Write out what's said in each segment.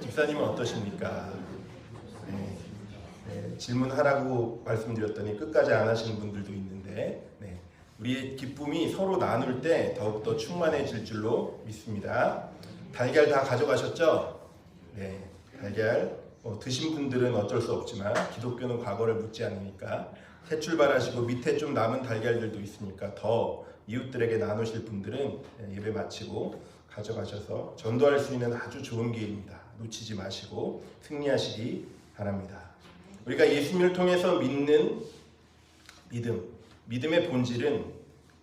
집사님은 어떠십니까? 질문하라고 말씀드렸더니 끝까지 안 하시는 분들도 있는데, 우리의 기쁨이 서로 나눌 때 더욱더 충만해질 줄로 믿습니다. 달걀 다 가져가셨죠? 네, 달걀 드신 분들은 어쩔 수 없지만 기독교는 과거를 묻지 않으니까 새 출발하시고 밑에 좀 남은 달걀들도 있으니까 더 이웃들에게 나누실 분들은 예배 마치고 가져가셔서 전도할 수 있는 아주 좋은 기회입니다. 놓치지 마시고 승리하시기 바랍니다. 우리가 예수님을 통해서 믿는 믿음의 본질은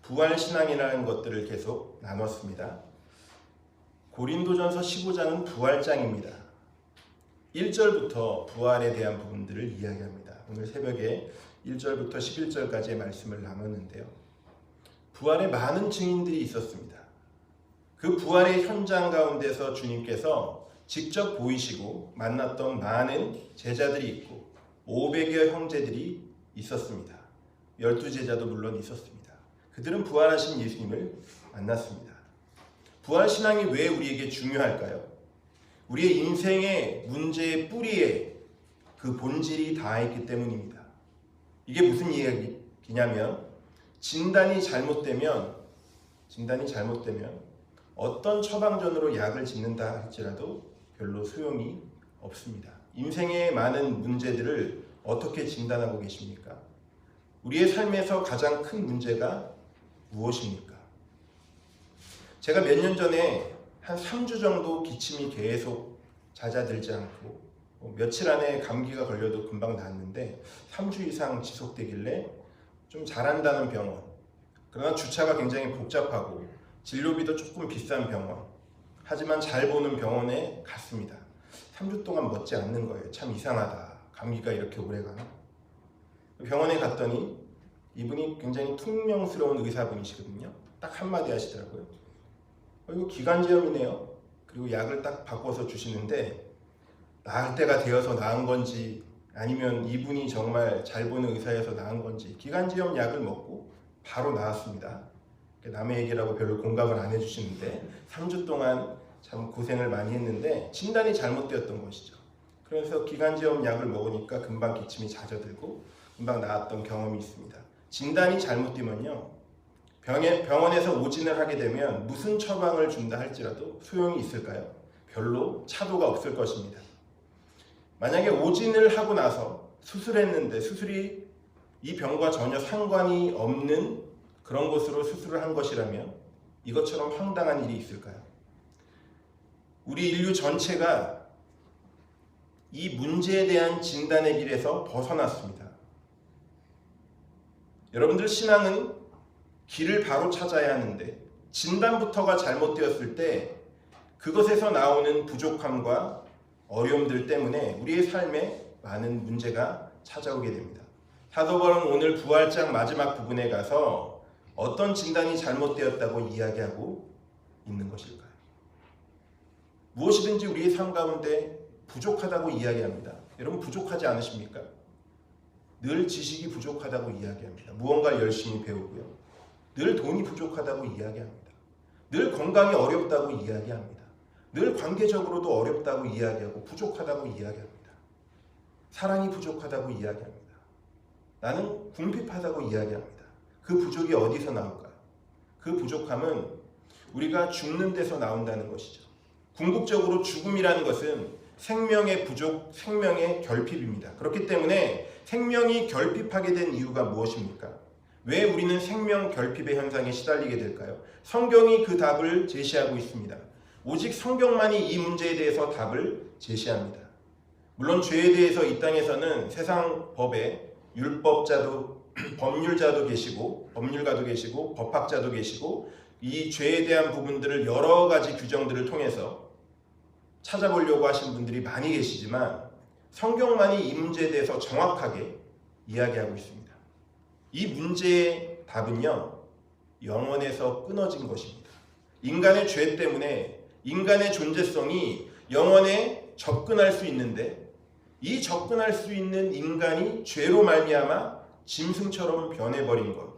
부활신앙이라는 것들을 계속 나눴습니다. 고린도전서 15장은 부활장입니다. 1절부터 부활에 대한 부분들을 이야기합니다. 오늘 새벽에 1절부터 11절까지의 말씀을 나눴는데요. 부활에 많은 증인들이 있었습니다. 그 부활의 현장 가운데서 주님께서 직접 보이시고 만났던 많은 제자들이 있고 500여 형제들이 있었습니다. 12제자도 물론 있었습니다. 그들은 부활하신 예수님을 만났습니다. 부활신앙이 왜 우리에게 중요할까요? 우리의 인생의 문제의 뿌리에 그 본질이 닿아있기 때문입니다. 이게 무슨 이야기냐면 진단이 잘못되면 어떤 처방전으로 약을 짓는다 할지라도 별로 소용이 없습니다. 인생의 많은 문제들을 어떻게 진단하고 계십니까? 우리의 삶에서 가장 큰 문제가 무엇입니까? 제가 몇 년 전에 한 3주 정도 기침이 계속 잦아들지 않고 며칠 안에 감기가 걸려도 금방 낫는데 3주 이상 지속되길래 좀 잘한다는 병원, 그러나 주차가 굉장히 복잡하고 진료비도 조금 비싼 병원, 하지만 잘 보는 병원에 갔습니다. 3주 동안 멎지 않는 거예요. 참 이상하다. 감기가 이렇게 오래 가나? 병원에 갔더니 이분이 굉장히 퉁명스러운 의사분이시거든요. 딱 한마디 하시더라고요. 이거 기관지염이네요. 그리고 약을 딱 바꿔서 주시는데 나을 때가 되어서 나은 건지 아니면 이분이 정말 잘 보는 의사여서 나은 건지 기관지염 약을 먹고 바로 나았습니다. 남의 얘기라고 별로 공감을 안 해주시는데 3주 동안 참 고생을 많이 했는데 진단이 잘못되었던 것이죠. 그래서 기관지염 약을 먹으니까 금방 기침이 잦아들고 금방 나았던 경험이 있습니다. 진단이 잘못되면요, 병원에서 오진을 하게 되면 무슨 처방을 준다 할지라도 소용이 있을까요? 별로 차도가 없을 것입니다. 만약에 오진을 하고 나서 수술했는데 수술이 이 병과 전혀 상관이 없는 그런 곳으로 수술을 한 것이라면 이것처럼 황당한 일이 있을까요? 우리 인류 전체가 이 문제에 대한 진단의 길에서 벗어났습니다. 여러분들 신앙은 길을 바로 찾아야 하는데 진단부터가 잘못되었을 때 그것에서 나오는 부족함과 어려움들 때문에 우리의 삶에 많은 문제가 찾아오게 됩니다. 사도 바울은 오늘 부활장 마지막 부분에 가서 어떤 진단이 잘못되었다고 이야기하고 있는 것일까요? 무엇이든지 우리의 삶 가운데 부족하다고 이야기합니다. 여러분 부족하지 않으십니까? 늘 지식이 부족하다고 이야기합니다. 무언가를 열심히 배우고요. 늘 돈이 부족하다고 이야기합니다. 늘 건강이 어렵다고 이야기합니다. 늘 관계적으로도 어렵다고 이야기하고 부족하다고 이야기합니다. 사랑이 부족하다고 이야기합니다. 나는 궁핍하다고 이야기합니다. 그 부족이 어디서 나올까요? 그 부족함은 우리가 죽는 데서 나온다는 것이죠. 궁극적으로 죽음이라는 것은 생명의 부족, 생명의 결핍입니다. 그렇기 때문에 생명이 결핍하게 된 이유가 무엇입니까? 왜 우리는 생명 결핍의 현상에 시달리게 될까요? 성경이 그 답을 제시하고 있습니다. 오직 성경만이 이 문제에 대해서 답을 제시합니다. 물론 죄에 대해서 이 땅에서는 세상 법에 율법자도 법률자도 계시고 법률가도 계시고 법학자도 계시고 이 죄에 대한 부분들을 여러 가지 규정들을 통해서 찾아보려고 하신 분들이 많이 계시지만 성경만이 이 문제에 대해서 정확하게 이야기하고 있습니다. 이 문제의 답은요, 영원에서 끊어진 것입니다. 인간의 죄 때문에 인간의 존재성이 영원에 접근할 수 있는데 이 접근할 수 있는 인간이 죄로 말미암아 짐승처럼 변해버린 것,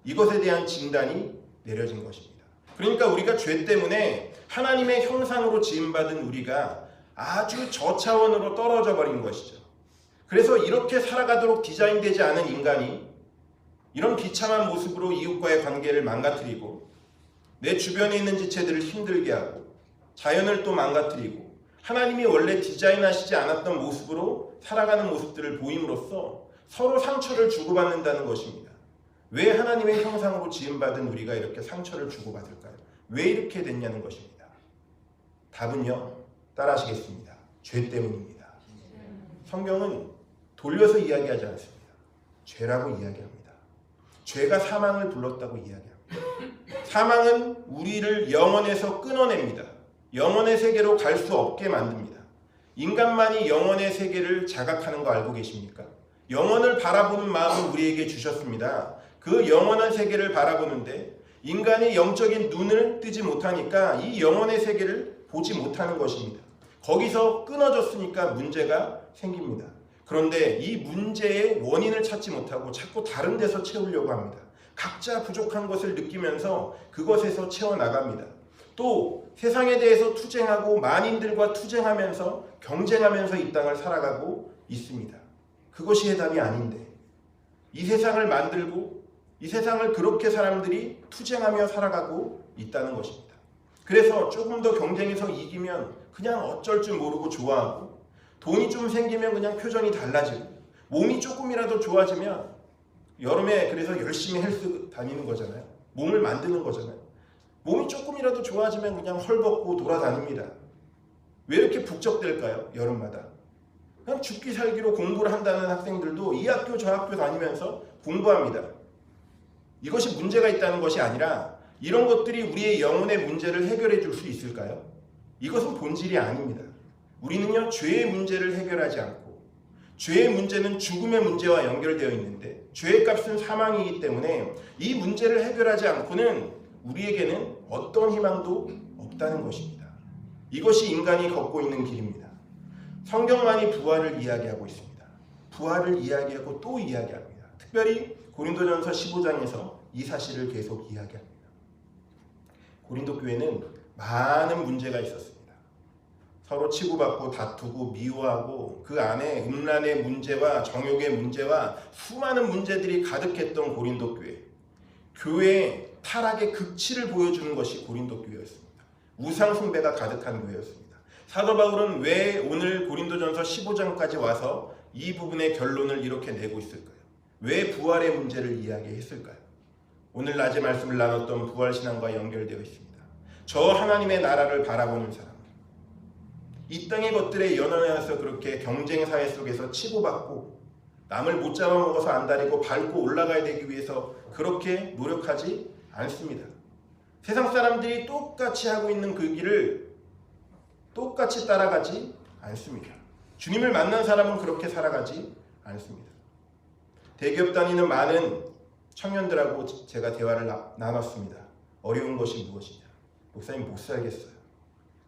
이것에 대한 진단이 내려진 것입니다. 그러니까 우리가 죄 때문에 하나님의 형상으로 지음받은 우리가 아주 저차원으로 떨어져 버린 것이죠. 그래서 이렇게 살아가도록 디자인되지 않은 인간이 이런 비참한 모습으로 이웃과의 관계를 망가뜨리고 내 주변에 있는 지체들을 힘들게 하고 자연을 또 망가뜨리고 하나님이 원래 디자인하시지 않았던 모습으로 살아가는 모습들을 보임으로써 서로 상처를 주고받는다는 것입니다. 왜 하나님의 형상으로 지음받은 우리가 이렇게 상처를 주고받을까요? 왜 이렇게 됐냐는 것입니다. 답은요, 따라하시겠습니다. 죄 때문입니다. 성경은 돌려서 이야기하지 않습니다. 죄라고 이야기합니다. 죄가 사망을 불렀다고 이야기합니다. 사망은 우리를 영원에서 끊어냅니다. 영원의 세계로 갈 수 없게 만듭니다. 인간만이 영원의 세계를 자각하는 거 알고 계십니까? 영원을 바라보는 마음을 우리에게 주셨습니다. 그 영원한 세계를 바라보는데 인간이 영적인 눈을 뜨지 못하니까 이 영원의 세계를 보지 못하는 것입니다. 거기서 끊어졌으니까 문제가 생깁니다. 그런데 이 문제의 원인을 찾지 못하고 자꾸 다른 데서 채우려고 합니다. 각자 부족한 것을 느끼면서 그것에서 채워나갑니다. 또 세상에 대해서 투쟁하고 만인들과 투쟁하면서 경쟁하면서 이 땅을 살아가고 있습니다. 그것이 해답이 아닌데 이 세상을 만들고 이 세상을 그렇게 사람들이 투쟁하며 살아가고 있다는 것입니다. 그래서 조금 더 경쟁에서 이기면 그냥 어쩔 줄 모르고 좋아하고 돈이 좀 생기면 그냥 표정이 달라지고 몸이 조금이라도 좋아지면 여름에 그래서 열심히 헬스 다니는 거잖아요. 몸을 만드는 거잖아요. 몸이 조금이라도 좋아지면 그냥 헐벗고 돌아다닙니다. 왜 이렇게 북적댈까요? 여름마다. 그냥 죽기 살기로 공부를 한다는 학생들도 이 학교 저 학교 다니면서 공부합니다. 이것이 문제가 있다는 것이 아니라 이런 것들이 우리의 영혼의 문제를 해결해 줄 수 있을까요? 이것은 본질이 아닙니다. 우리는요, 죄의 문제를 해결하지 않고 죄의 문제는 죽음의 문제와 연결되어 있는데 죄의 값은 사망이기 때문에 이 문제를 해결하지 않고는 우리에게는 어떤 희망도 없다는 것입니다. 이것이 인간이 걷고 있는 길입니다. 성경만이 부활을 이야기하고 있습니다. 부활을 이야기하고 또 이야기합니다. 특별히 고린도전서 15장에서 이 사실을 계속 이야기합니다. 고린도 교회는 많은 문제가 있었습니다. 서로 치고받고 다투고 미워하고 그 안에 음란의 문제와 정욕의 문제와 수많은 문제들이 가득했던 고린도 교회. 교회의 타락의 극치를 보여주는 것이 고린도 교회였습니다. 우상 숭배가 가득한 교회였습니다. 사도 바울은 왜 오늘 고린도전서 15장까지 와서 이 부분의 결론을 이렇게 내고 있을까요? 왜 부활의 문제를 이야기했을까요? 오늘 낮에 말씀을 나눴던 부활신앙과 연결되어 있습니다. 저 하나님의 나라를 바라보는 사람, 이 땅의 것들에 연연해서 그렇게 경쟁사회 속에서 치고받고 남을 못 잡아먹어서 안달이고 밟고 올라가야 되기 위해서 그렇게 노력하지 않습니다. 세상 사람들이 똑같이 하고 있는 그 길을 똑같이 따라가지 않습니다. 주님을 만난 사람은 그렇게 살아가지 않습니다. 대기업 다니는 많은 청년들하고 제가 대화를 나눴습니다. 어려운 것이 무엇이냐? 목사님 못 살겠어요.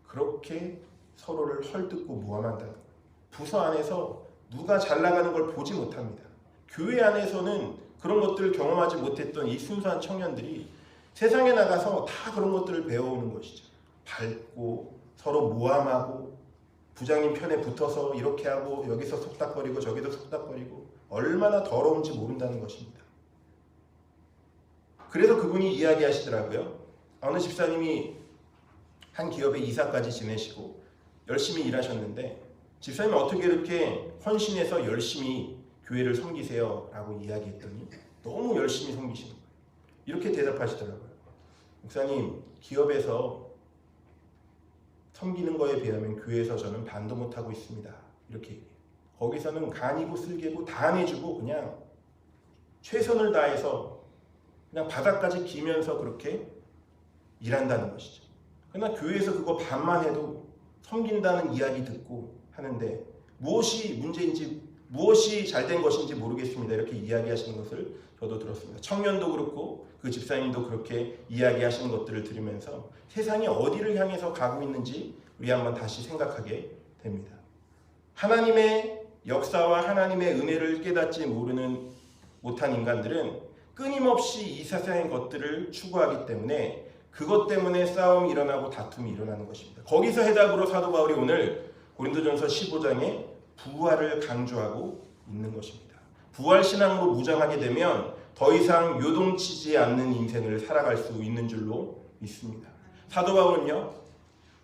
그렇게 서로를 헐뜯고 모함한다는 거예요. 부서 안에서 누가 잘 나가는 걸 보지 못합니다. 교회 안에서는 그런 것들을 경험하지 못했던 이 순수한 청년들이 세상에 나가서 다 그런 것들을 배워오는 것이죠. 밟고 서로 모함하고 부장님 편에 붙어서 이렇게 하고 여기서 속닥거리고 저기서 속닥거리고 얼마나 더러운지 모른다는 것입니다. 그래서 그분이 이야기하시더라고요. 어느 집사님이 한 기업에 이사까지 지내시고 열심히 일하셨는데 집사님이 어떻게 이렇게 헌신해서 열심히 교회를 섬기세요? 라고 이야기했더니 너무 열심히 섬기시는 거예요. 이렇게 대답하시더라고요. 목사님, 기업에서 섬기는 거에 비하면 교회에서 저는 반도 못하고 있습니다. 이렇게 얘기해요. 거기서는 간이고 쓸개고 다 내주고 그냥 최선을 다해서 그냥 바닥까지 기면서 그렇게 일한다는 것이죠. 그러나 교회에서 그거 반만 해도 섬긴다는 이야기 듣고 하는데 무엇이 문제인지 무엇이 잘된 것인지 모르겠습니다. 이렇게 이야기하시는 것을 저도 들었습니다. 청년도 그렇고 그 집사님도 그렇게 이야기하시는 것들을 들으면서 세상이 어디를 향해서 가고 있는지 우리 한번 다시 생각하게 됩니다. 하나님의 역사와 하나님의 은혜를 깨닫지 못한 인간들은 끊임없이 이 세상의 것들을 추구하기 때문에 그것 때문에 싸움이 일어나고 다툼이 일어나는 것입니다. 거기서 해답으로 사도 바울이 오늘 고린도전서 15장에 부활을 강조하고 있는 것입니다. 부활 신앙으로 무장하게 되면 더 이상 요동치지 않는 인생을 살아갈 수 있는 줄로 믿습니다. 사도 바울은요,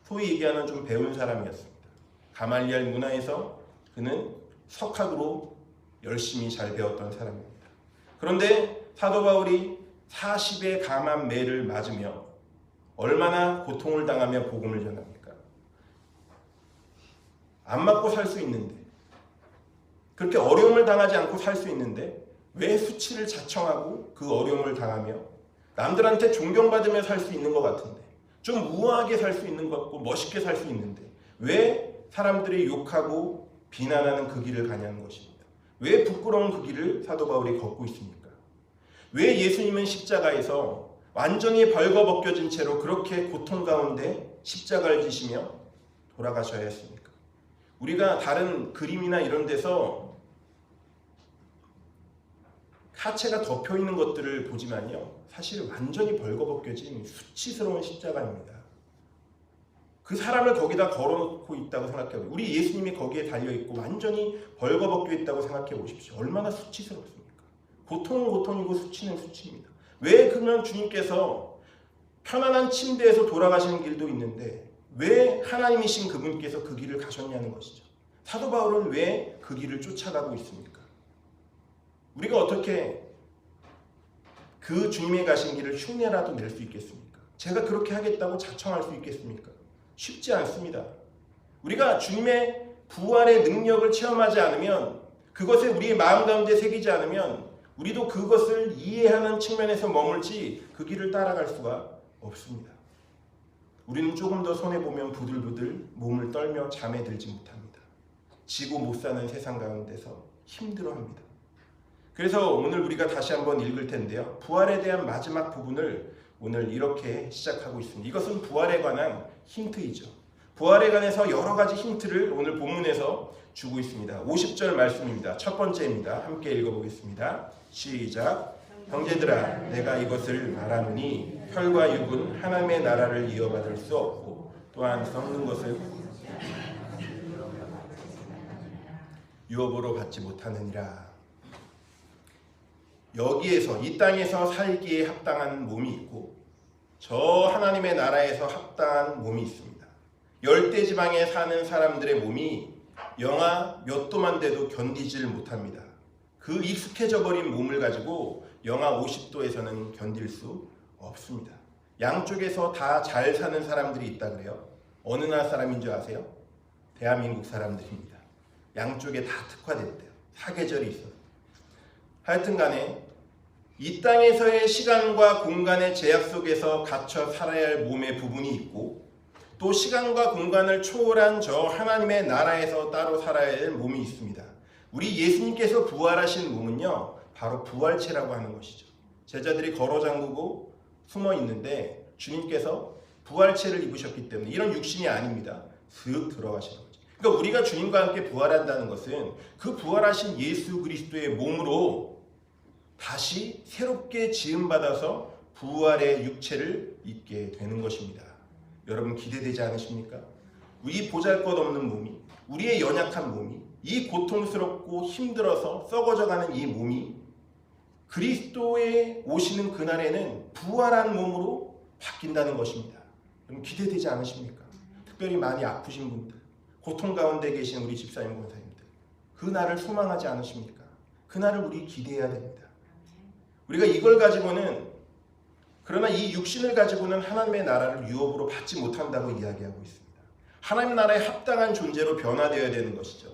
소위 얘기하는 좀 배운 사람이었습니다. 가말리엘 문화에서 그는 석학으로 열심히 잘 배웠던 사람입니다. 그런데 사도 바울이 40의 감한 매를 맞으며 얼마나 고통을 당하며 복음을 전합니까? 안 맞고 살 수 있는데, 그렇게 어려움을 당하지 않고 살 수 있는데 왜 수치를 자청하고 그 어려움을 당하며 남들한테 존경받으며 살 수 있는 것 같은데, 좀 우아하게 살 수 있는 것 같고 멋있게 살 수 있는데 왜 사람들이 욕하고 비난하는 그 길을 가냐는 것입니다. 왜 부끄러운 그 길을 사도 바울이 걷고 있습니까? 왜 예수님은 십자가에서 완전히 벌거벗겨진 채로 그렇게 고통 가운데 십자가를 지시며 돌아가셔야 했습니까? 우리가 다른 그림이나 이런 데서 하체가 덮여 있는 것들을 보지만요, 사실 완전히 벌거벗겨진 수치스러운 십자가입니다. 그 사람을 거기다 걸어놓고 있다고 생각해요. 우리 예수님이 거기에 달려있고 완전히 벌거벗겨 있다고 생각해 보십시오. 얼마나 수치스럽습니까? 고통은 고통이고 수치는 수치입니다. 왜 그러면 주님께서 편안한 침대에서 돌아가시는 길도 있는데 왜 하나님이신 그분께서 그 길을 가셨냐는 것이죠. 사도 바울은 왜 그 길을 쫓아가고 있습니까? 우리가 어떻게 그 주님의 가신 길을 흉내라도 낼 수 있겠습니까? 제가 그렇게 하겠다고 자청할 수 있겠습니까? 쉽지 않습니다. 우리가 주님의 부활의 능력을 체험하지 않으면, 그것에 우리의 마음 가운데 새기지 않으면 우리도 그것을 이해하는 측면에서 머물지 그 길을 따라갈 수가 없습니다. 우리는 조금 더 손해보면 부들부들 몸을 떨며 잠에 들지 못합니다. 지고 못 사는 세상 가운데서 힘들어합니다. 그래서 오늘 우리가 다시 한번 읽을 텐데요, 부활에 대한 마지막 부분을 오늘 이렇게 시작하고 있습니다. 이것은 부활에 관한 힌트이죠. 부활에 관해서 여러 가지 힌트를 오늘 본문에서 주고 있습니다. 50절 말씀입니다. 첫 번째입니다. 함께 읽어보겠습니다. 시작. 형제들아, 내가 이것을 말하노니 혈과 육은 하나님의 나라를 이어받을 수 없고 또한 썩는 것을 유업으로 받지 못하느니라. 여기에서 이 땅에서 살기에 합당한 몸이 있고 저 하나님의 나라에서 합당한 몸이 있습니다. 열대지방에 사는 사람들의 몸이 영하 몇 도만 돼도 견디질 못합니다. 그 익숙해져 버린 몸을 가지고 영하 50도에서는 견딜 수 없습니다. 양쪽에서 다 잘 사는 사람들이 있다 그래요. 어느 나라 사람인 줄 아세요? 대한민국 사람들입니다. 양쪽에 다 특화됐대요. 사계절이 있어요. 하여튼 간에 이 땅에서의 시간과 공간의 제약 속에서 갇혀 살아야 할 몸의 부분이 있고 또 시간과 공간을 초월한 저 하나님의 나라에서 따로 살아야 할 몸이 있습니다. 우리 예수님께서 부활하신 몸은요, 바로 부활체라고 하는 것이죠. 제자들이 걸어 잠그고 숨어 있는데 주님께서 부활체를 입으셨기 때문에 이런 육신이 아닙니다. 슥 들어가시는 거죠. 그러니까 우리가 주님과 함께 부활한다는 것은 그 부활하신 예수 그리스도의 몸으로 다시 새롭게 지음받아서 부활의 육체를 입게 되는 것입니다. 여러분 기대되지 않으십니까? 이 보잘것없는 몸이, 우리의 연약한 몸이, 이 고통스럽고 힘들어서 썩어져가는 이 몸이 그리스도에 오시는 그날에는 부활한 몸으로 바뀐다는 것입니다. 여러분 기대되지 않으십니까? 특별히 많이 아프신 분들, 고통 가운데 계신 우리 집사님 권사님들, 그 날을 소망하지 않으십니까? 그 날을 우리 기대해야 됩니다. 우리가 이걸 가지고는, 그러나 이 육신을 가지고는 하나님의 나라를 유업으로 받지 못한다고 이야기하고 있습니다. 하나님 나라에 합당한 존재로 변화되어야 되는 것이죠.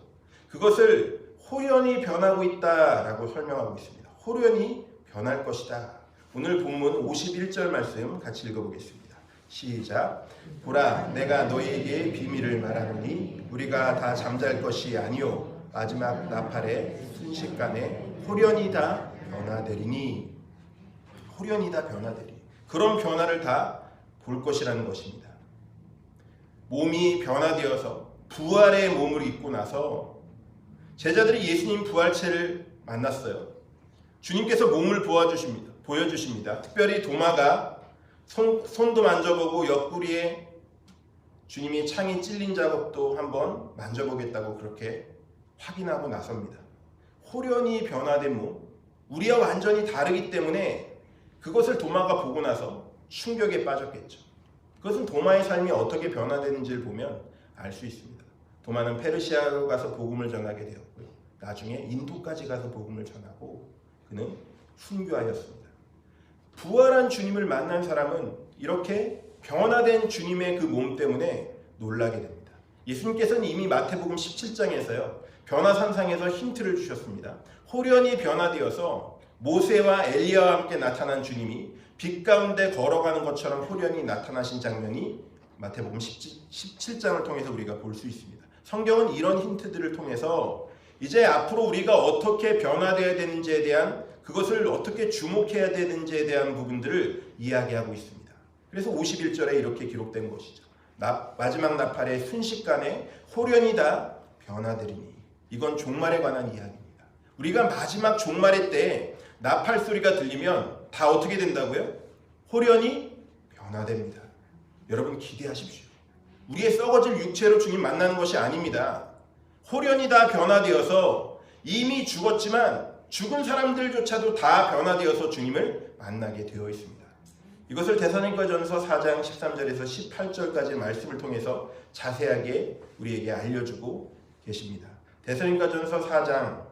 그것을 호련히 변하고 있다라고 설명하고 있습니다. 호련히 변할 것이다. 오늘 본문 51절 말씀 같이 읽어보겠습니다. 시작. 보라, 내가 너희에게 비밀을 말하노니 우리가 다 잠잘 것이 아니요 마지막 나팔의 순식간에 호련히 다 변화되리니. 호련히 다 변화되리. 그런 변화를 다 볼 것이라는 것입니다. 몸이 변화되어서 부활의 몸을 입고 나서 제자들이 예수님 부활체를 만났어요. 주님께서 몸을 보여주십니다. 특별히 도마가 손도 만져보고 옆구리에 주님이 창이 찔린 자국도 한번 만져보겠다고 그렇게 확인하고 나섭니다. 홀연히 변화된 몸, 우리와 완전히 다르기 때문에 그것을 도마가 보고 나서 충격에 빠졌겠죠. 그것은 도마의 삶이 어떻게 변화되는지를 보면 알 수 있습니다. 도마는 페르시아로 가서 복음을 전하게 되었고요. 나중에 인도까지 가서 복음을 전하고 그는 순교하였습니다. 부활한 주님을 만난 사람은 이렇게 변화된 주님의 그 몸 때문에 놀라게 됩니다. 예수님께서는 이미 마태복음 17장에서요. 변화산상에서 힌트를 주셨습니다. 홀연히 변화되어서 모세와 엘리야와 함께 나타난 주님이 빛 가운데 걸어가는 것처럼 홀연히 나타나신 장면이 마태복음 17장을 통해서 우리가 볼 수 있습니다. 성경은 이런 힌트들을 통해서 이제 앞으로 우리가 어떻게 변화되어야 되는지에 대한 그것을 어떻게 주목해야 되는지에 대한 부분들을 이야기하고 있습니다. 그래서 51절에 이렇게 기록된 것이죠. 마지막 나팔의 순식간에 홀연히 다 변화되리니. 이건 종말에 관한 이야기입니다. 우리가 마지막 종말의 때 나팔 소리가 들리면 다 어떻게 된다고요? 홀연히 변화됩니다. 여러분 기대하십시오. 우리의 썩어질 육체로 주님 만나는 것이 아닙니다. 홀연히 다 변화되어서 이미 죽었지만 죽은 사람들조차도 다 변화되어서 주님을 만나게 되어 있습니다. 이것을 데살로니가전서 4장 13절에서 18절까지의 말씀을 통해서 자세하게 우리에게 알려주고 계십니다. 데살로니가전서 4장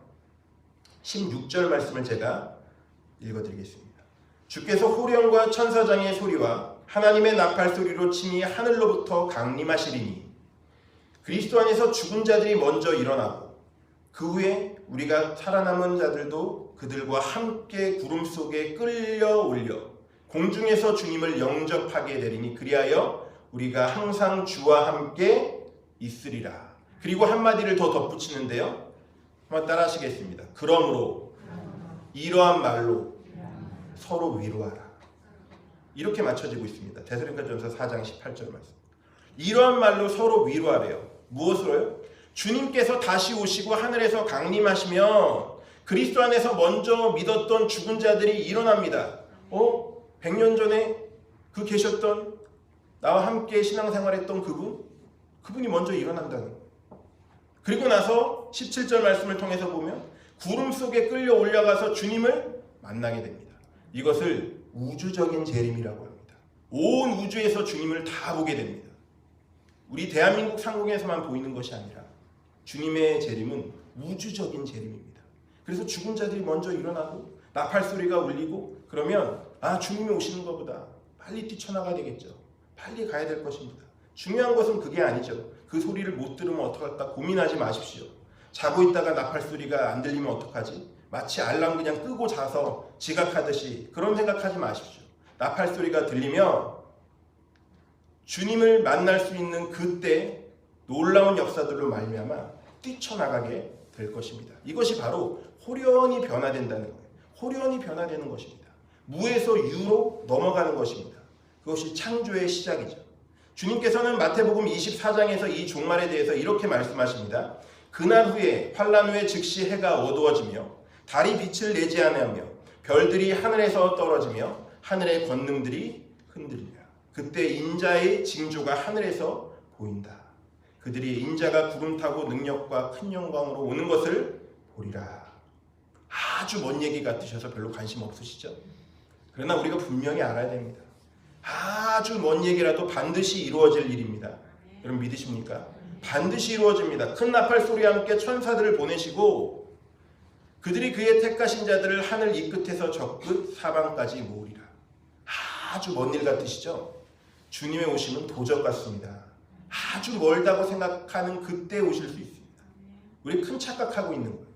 16절 말씀을 제가 읽어드리겠습니다. 주께서 호령과 천사장의 소리와 하나님의 나팔 소리로 친히 하늘로부터 강림하시리니 그리스도 안에서 죽은 자들이 먼저 일어나고 그 후에 우리가 살아남은 자들도 그들과 함께 구름 속에 끌려올려 공중에서 주님을 영접하게 되리니 그리하여 우리가 항상 주와 함께 있으리라. 그리고 한마디를 더 덧붙이는데요. 한번 따라 하시겠습니다. 그러므로 이러한 말로 서로 위로하라. 이렇게 맞춰지고 있습니다. 데살로니가전서 4장 18절 말씀. 이러한 말로 서로 위로하래요. 무엇으로요? 주님께서 다시 오시고 하늘에서 강림하시면 그리스도 안에서 먼저 믿었던 죽은 자들이 일어납니다. 100년 전에 그 계셨던 나와 함께 신앙생활했던 그분이 먼저 일어난다는 거예요. 그리고 나서 17절 말씀을 통해서 보면 구름 속에 끌려 올라가서 주님을 만나게 됩니다. 이것을 우주적인 재림이라고 합니다. 온 우주에서 주님을 다 보게 됩니다. 우리 대한민국 상공에서만 보이는 것이 아니라 주님의 재림은 우주적인 재림입니다. 그래서 죽은 자들이 먼저 일어나고 나팔 소리가 울리고 그러면 주님이 오시는 것보다 빨리 뛰쳐나가야 되겠죠. 빨리 가야 될 것입니다. 중요한 것은 그게 아니죠. 그 소리를 못 들으면 어떡할까 고민하지 마십시오. 자고 있다가 나팔 소리가 안 들리면 어떡하지? 마치 알람 그냥 끄고 자서 지각하듯이 그런 생각하지 마십시오. 나팔 소리가 들리면 주님을 만날 수 있는 그때 놀라운 역사들로 말미암아 뛰쳐나가게 될 것입니다. 이것이 바로 홀연히 변화된다는 거예요. 홀연히 변화되는 것입니다. 무에서 유로 넘어가는 것입니다. 그것이 창조의 시작이죠. 주님께서는 마태복음 24장에서 이 종말에 대해서 이렇게 말씀하십니다. 그날 후에 환란 후에 즉시 해가 어두워지며 달이 빛을 내지 않으며 별들이 하늘에서 떨어지며 하늘의 권능들이 흔들리라. 그때 인자의 징조가 하늘에서 보인다. 그들이 인자가 구름 타고 능력과 큰 영광으로 오는 것을 보리라. 아주 먼 얘기 같으셔서 별로 관심 없으시죠? 그러나 우리가 분명히 알아야 됩니다. 아주 먼 얘기라도 반드시 이루어질 일입니다. 여러분 믿으십니까? 반드시 이루어집니다. 큰 나팔 소리와 함께 천사들을 보내시고 그들이 그의 택하신 자들을 하늘 이 끝에서 저 끝 사방까지 모으리라. 아주 먼 일 같으시죠? 주님의 오심은 도적 같습니다. 아주 멀다고 생각하는 그때 오실 수 있습니다. 우리 큰 착각하고 있는 거예요.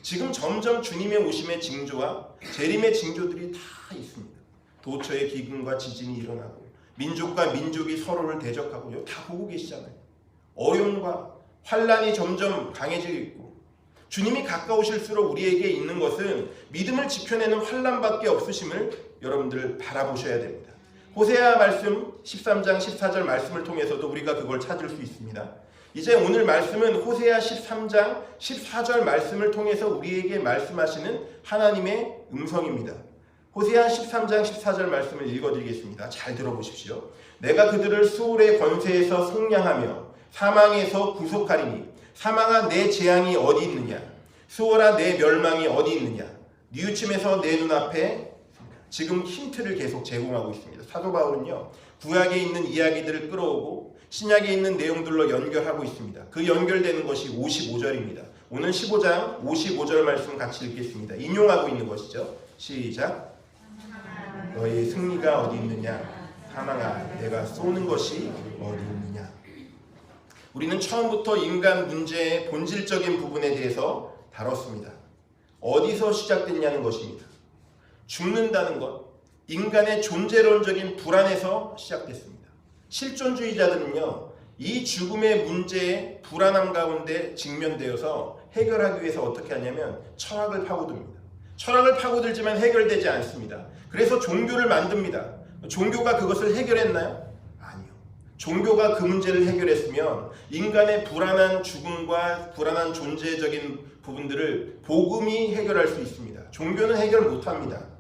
지금 점점 주님의 오심의 징조와 재림의 징조들이 다 있습니다. 도처의 기근과 지진이 일어나고 민족과 민족이 서로를 대적하고 다 보고 계시잖아요. 어려움과 환란이 점점 강해지고 있고 주님이 가까우실수록 우리에게 있는 것은 믿음을 지켜내는 환란밖에 없으심을 여러분들 바라보셔야 됩니다. 호세아 말씀 13장 14절 말씀을 통해서도 우리가 그걸 찾을 수 있습니다. 이제 오늘 말씀은 호세아 13장 14절 말씀을 통해서 우리에게 말씀하시는 하나님의 음성입니다. 호세아 13장 14절 말씀을 읽어드리겠습니다. 잘 들어보십시오. 내가 그들을 수울의 권세에서 속량하며 사망에서 구속하리니 사망아 내 재앙이 어디 있느냐, 수월아 내 멸망이 어디 있느냐, 뉘우침에서 내 눈앞에. 지금 힌트를 계속 제공하고 있습니다. 사도 바울은요, 구약에 있는 이야기들을 끌어오고 신약에 있는 내용들로 연결하고 있습니다. 그 연결되는 것이 55절입니다. 오늘 15장 55절 말씀 같이 읽겠습니다. 인용하고 있는 것이죠. 시작. 너의 승리가 어디 있느냐, 사망아 내가 쏘는 것이 어디 있느냐. 우리는 처음부터 인간 문제의 본질적인 부분에 대해서 다뤘습니다. 어디서 시작됐냐는 것입니다. 죽는다는 것, 인간의 존재론적인 불안에서 시작됐습니다. 실존주의자들은요, 이 죽음의 문제에 불안함 가운데 직면되어서 해결하기 위해서 어떻게 하냐면 철학을 파고듭니다. 철학을 파고들지만 해결되지 않습니다. 그래서 종교를 만듭니다. 종교가 그것을 해결했나요? 아니요. 종교가 그 문제를 해결했으면 인간의 불안한 죽음과 불안한 존재적인 부분들을 복음이 해결할 수 있습니다. 종교는 해결 못합니다.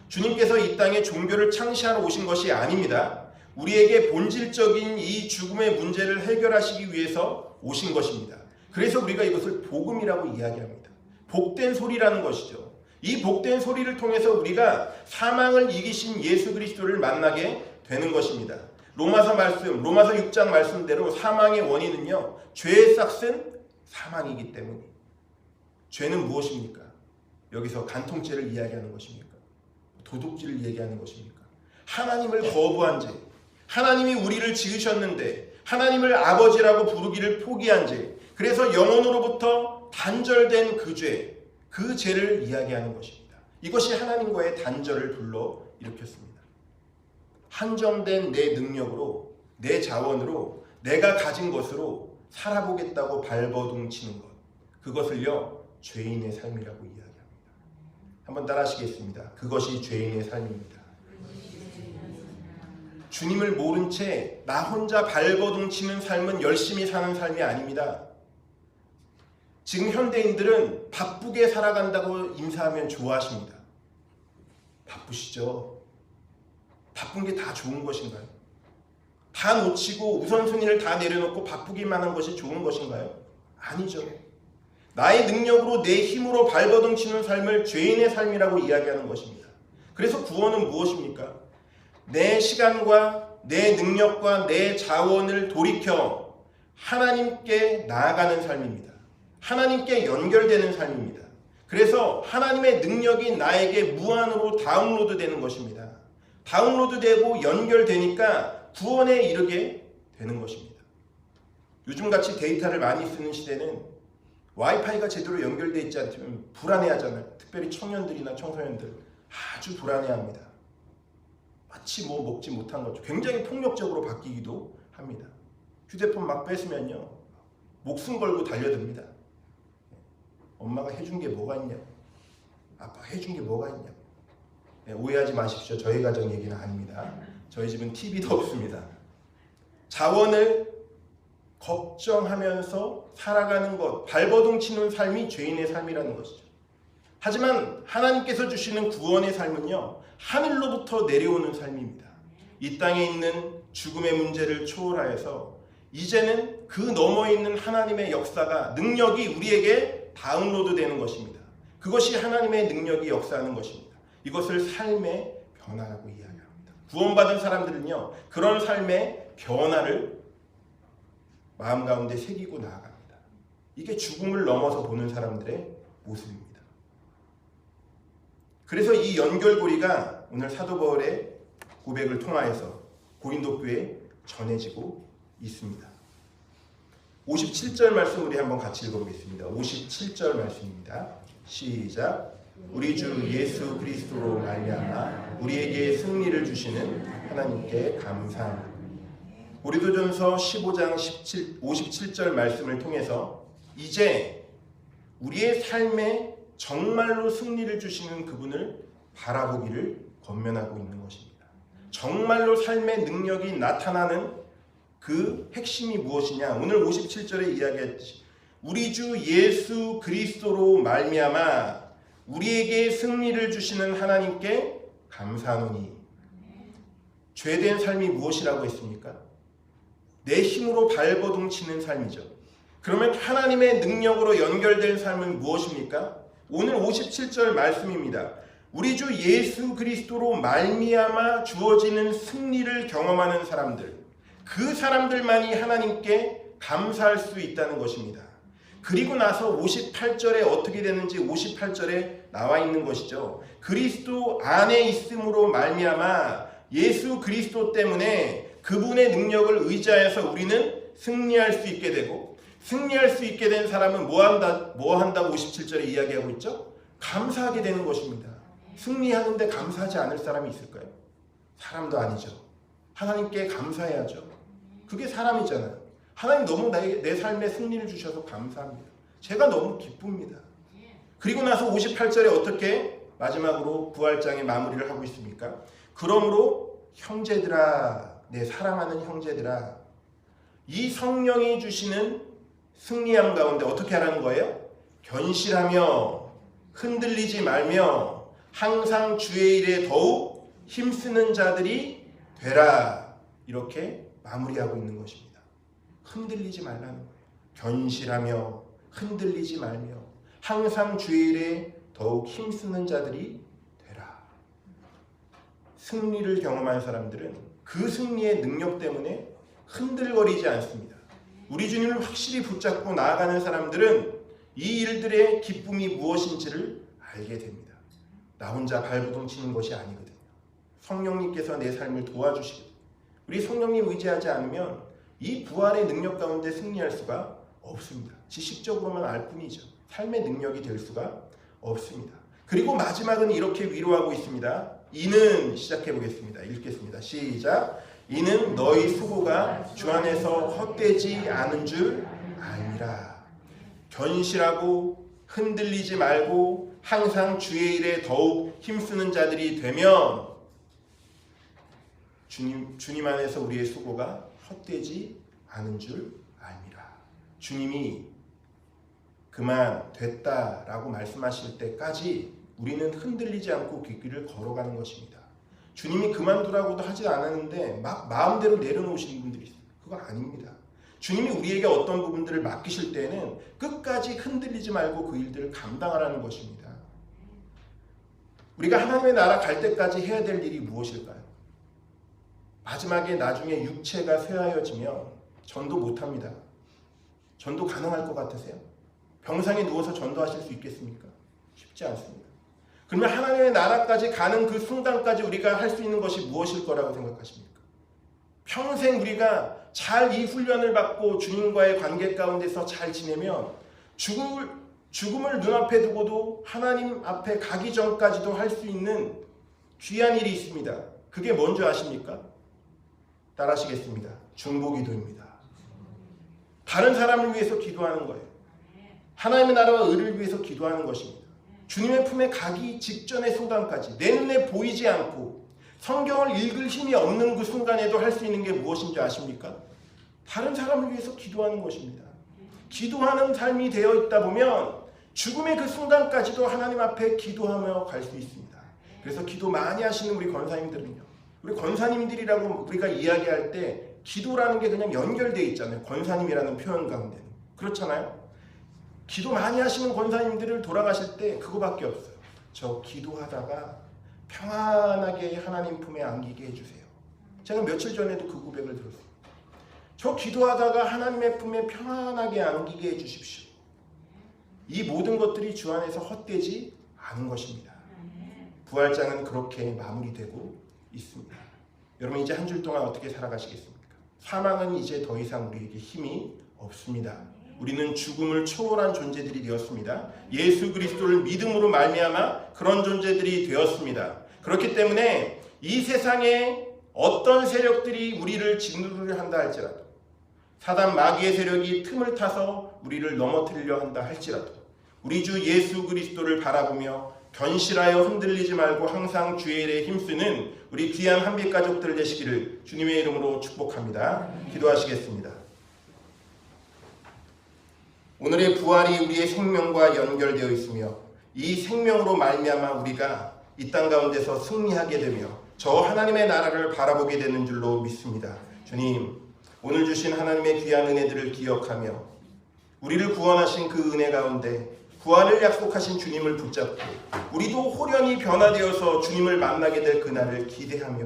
주님께서 이 땅에 종교를 창시하러 오신 것이 아닙니다. 우리에게 본질적인 이 죽음의 문제를 해결하시기 위해서 오신 것입니다. 그래서 우리가 이것을 복음이라고 이야기합니다. 복된 소리라는 것이죠. 이 복된 소리를 통해서 우리가 사망을 이기신 예수 그리스도를 만나게 되는 것입니다. 로마서 6장 말씀대로 사망의 원인은요, 죄의 싹은 사망이기 때문에. 죄는 무엇입니까? 여기서 간통죄를 이야기하는 것입니까? 도둑질을 얘기하는 것입니까? 하나님을 거부한 죄, 하나님이 우리를 지으셨는데 하나님을 아버지라고 부르기를 포기한 죄, 그래서 영혼으로부터 단절된 그 죄, 그 죄를 이야기하는 것입니다. 이것이 하나님과의 단절을 불러일으켰습니다. 한정된 내 능력으로, 내 자원으로, 내가 가진 것으로 살아보겠다고 발버둥치는 것, 그것을요 죄인의 삶이라고 이야기합니다. 한번 따라하시겠습니다. 그것이 죄인의 삶입니다. 주님을 모른 채 나 혼자 발버둥치는 삶은 열심히 사는 삶이 아닙니다. 지금 현대인들은 바쁘게 살아간다고 인사하면 좋아하십니다. 바쁘시죠? 바쁜 게 다 좋은 것인가요? 다 놓치고 우선순위를 다 내려놓고 바쁘기만 한 것이 좋은 것인가요? 아니죠. 나의 능력으로 내 힘으로 발버둥치는 삶을 죄인의 삶이라고 이야기하는 것입니다. 그래서 구원은 무엇입니까? 내 시간과 내 능력과 내 자원을 돌이켜 하나님께 나아가는 삶입니다. 하나님께 연결되는 삶입니다. 그래서 하나님의 능력이 나에게 무한으로 다운로드 되는 것입니다. 다운로드 되고 연결되니까 구원에 이르게 되는 것입니다. 요즘같이 데이터를 많이 쓰는 시대는 와이파이가 제대로 연결되어 있지 않으면 불안해하잖아요. 특별히 청년들이나 청소년들 아주 불안해합니다. 마치 뭐 먹지 못한 것처럼 굉장히 폭력적으로 바뀌기도 합니다. 휴대폰 막 뺏으면요 목숨 걸고 달려듭니다. 엄마가 해준 게 뭐가 있냐, 아빠 해준 게 뭐가 있냐. 오해하지 마십시오. 저희 가정 얘기는 아닙니다. 저희 집은 TV도 없습니다. 자원을 걱정하면서 살아가는 것, 발버둥치는 삶이 죄인의 삶이라는 것이죠. 하지만 하나님께서 주시는 구원의 삶은요, 하늘로부터 내려오는 삶입니다. 이 땅에 있는 죽음의 문제를 초월하여서 이제는 그 너머에 있는 하나님의 역사가, 능력이 우리에게 다운로드 되는 것입니다. 그것이 하나님의 능력이 역사하는 것입니다. 이것을 삶의 변화라고 이야기합니다. 구원받은 사람들은요, 그런 삶의 변화를 마음 가운데 새기고 나아갑니다. 이게 죽음을 넘어서 보는 사람들의 모습입니다. 그래서 이 연결고리가 오늘 사도 바울의 고백을 통하여서 고린도 교회에 전해지고 있습니다. 57절 말씀 우리 한번 같이 읽어보겠습니다. 57절 말씀입니다. 시작. 우리 주 예수 그리스도로 말미암아 우리에게 승리를 주시는 하나님께 감사합니다. 고린도전서 15장 57절 말씀을 통해서 이제 우리의 삶에 정말로 승리를 주시는 그분을 바라보기를 권면하고 있는 것입니다. 정말로 삶의 능력이 나타나는 그 핵심이 무엇이냐? 오늘 57절에 이야기했듯이 우리 주 예수 그리스도로 말미암아 우리에게 승리를 주시는 하나님께 감사하노니. 죄된 삶이 무엇이라고 했습니까? 내 힘으로 발버둥치는 삶이죠. 그러면 하나님의 능력으로 연결된 삶은 무엇입니까? 오늘 57절 말씀입니다. 우리 주 예수 그리스도로 말미암아 주어지는 승리를 경험하는 사람들, 그 사람들만이 하나님께 감사할 수 있다는 것입니다. 그리고 나서 58절에 어떻게 되는지 58절에 나와 있는 것이죠. 그리스도 안에 있음으로 말미암아 예수 그리스도 때문에 그분의 능력을 의지하여서 우리는 승리할 수 있게 되고, 승리할 수 있게 된 사람은 뭐 한다고 57절에 이야기하고 있죠? 감사하게 되는 것입니다. 승리하는데 감사하지 않을 사람이 있을까요? 사람도 아니죠. 하나님께 감사해야죠. 그게 사람이잖아요. 하나님 너무 내 삶에 승리를 주셔서 감사합니다. 제가 너무 기쁩니다. 그리고 나서 58절에 어떻게 마지막으로 부활장의 마무리를 하고 있습니까? 그러므로 형제들아, 내 사랑하는 형제들아, 이 성령이 주시는 승리함 가운데 어떻게 하라는 거예요? 견실하며 흔들리지 말며 항상 주의 일에 더욱 힘쓰는 자들이 되라. 이렇게 마무리하고 있는 것입니다. 흔들리지 말라는 거예요. 견실하며 흔들리지 말며 항상 주의 일에 더욱 힘쓰는 자들이 되라. 승리를 경험한 사람들은 그 승리의 능력 때문에 흔들거리지 않습니다. 우리 주님을 확실히 붙잡고 나아가는 사람들은 이 일들의 기쁨이 무엇인지를 알게 됩니다. 나 혼자 발버둥 치는 것이 아니거든요. 성령님께서 내 삶을 도와주시거든요. 우리 성령님 의지하지 않으면 이 부활의 능력 가운데 승리할 수가 없습니다. 지식적으로만 알 뿐이죠. 삶의 능력이 될 수가 없습니다. 그리고 마지막은 이렇게 위로하고 있습니다. 이는 시작해 보겠습니다. 읽겠습니다. 시작. 이는 너희 수고가 주 안에서 헛되지 않은 줄 아니라. 견실하고 흔들리지 말고 항상 주의 일에 더욱 힘쓰는 자들이 되면 주님 안에서 우리의 수고가 헛되지 않은 줄 아니라. 주님이 그만 됐다라고 말씀하실 때까지 우리는 흔들리지 않고 그 길을 걸어가는 것입니다. 주님이 그만두라고도 하지 않았는데 막 마음대로 내려놓으시는 분들이 있어요. 그거 아닙니다. 주님이 우리에게 어떤 부분들을 맡기실 때는 끝까지 흔들리지 말고 그 일들을 감당하라는 것입니다. 우리가 하나님의 나라 갈 때까지 해야 될 일이 무엇일까요? 마지막에 나중에 육체가 쇠하여지면 전도 못합니다. 전도 가능할 것 같으세요? 병상에 누워서 전도하실 수 있겠습니까? 쉽지 않습니다. 그러면 하나님의 나라까지 가는 그 순간까지 우리가 할 수 있는 것이 무엇일 거라고 생각하십니까? 평생 우리가 잘 이 훈련을 받고 주님과의 관계 가운데서 잘 지내면 죽음을 눈앞에 두고도 하나님 앞에 가기 전까지도 할 수 있는 귀한 일이 있습니다. 그게 뭔지 아십니까? 따라하시겠습니다. 중보기도입니다. 다른 사람을 위해서 기도하는 거예요. 하나님의 나라와 의를 위해서 기도하는 것입니다. 주님의 품에 가기 직전의 순간까지 내 눈에 보이지 않고 성경을 읽을 힘이 없는 그 순간에도 할 수 있는 게 무엇인지 아십니까? 다른 사람을 위해서 기도하는 것입니다. 기도하는 삶이 되어 있다 보면 죽음의 그 순간까지도 하나님 앞에 기도하며 갈 수 있습니다. 그래서 기도 많이 하시는 우리 권사님들은요, 우리 권사님들이라고 우리가 이야기할 때 기도라는 게 그냥 연결되어 있잖아요. 권사님이라는 표현 가운데는. 그렇잖아요. 기도 많이 하시는 권사님들을 돌아가실 때 그거밖에 없어요. 저 기도하다가 평안하게 하나님 품에 안기게 해주세요. 제가 며칠 전에도 그 고백을 들었어요. 저 기도하다가 하나님의 품에 평안하게 안기게 해주십시오. 이 모든 것들이 주 안에서 헛되지 않은 것입니다. 부활장은 그렇게 마무리되고 있습니다. 여러분 이제 한 줄 동안 어떻게 살아가시겠습니까? 사망은 이제 더 이상 우리에게 힘이 없습니다. 우리는 죽음을 초월한 존재들이 되었습니다. 예수 그리스도를 믿음으로 말미암아 그런 존재들이 되었습니다. 그렇기 때문에 이 세상에 어떤 세력들이 우리를 짓누르려 한다 할지라도, 사단 마귀의 세력이 틈을 타서 우리를 넘어뜨리려 한다 할지라도, 우리 주 예수 그리스도를 바라보며 견실하여 흔들리지 말고 항상 주의 일에 힘쓰는 우리 귀한 한빛 가족들 되시기를 주님의 이름으로 축복합니다. 기도하시겠습니다. 오늘의 부활이 우리의 생명과 연결되어 있으며 이 생명으로 말미암아 우리가 이 땅 가운데서 승리하게 되며 저 하나님의 나라를 바라보게 되는 줄로 믿습니다. 주님, 오늘 주신 하나님의 귀한 은혜들을 기억하며 우리를 구원하신 그 은혜 가운데 구원을 약속하신 주님을 붙잡고 우리도 호련히 변화되어서 주님을 만나게 될 그날을 기대하며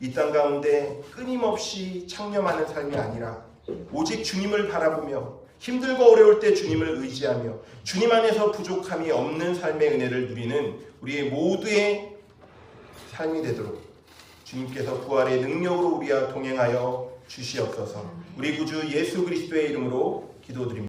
이 땅 가운데 끊임없이 창념하는 삶이 아니라 오직 주님을 바라보며 힘들고 어려울 때 주님을 의지하며 주님 안에서 부족함이 없는 삶의 은혜를 누리는 우리의 모두의 삶이 되도록 주님께서 부활의 능력으로 우리와 동행하여 주시옵소서. 우리 구주 예수 그리스도의 이름으로 기도드립니다.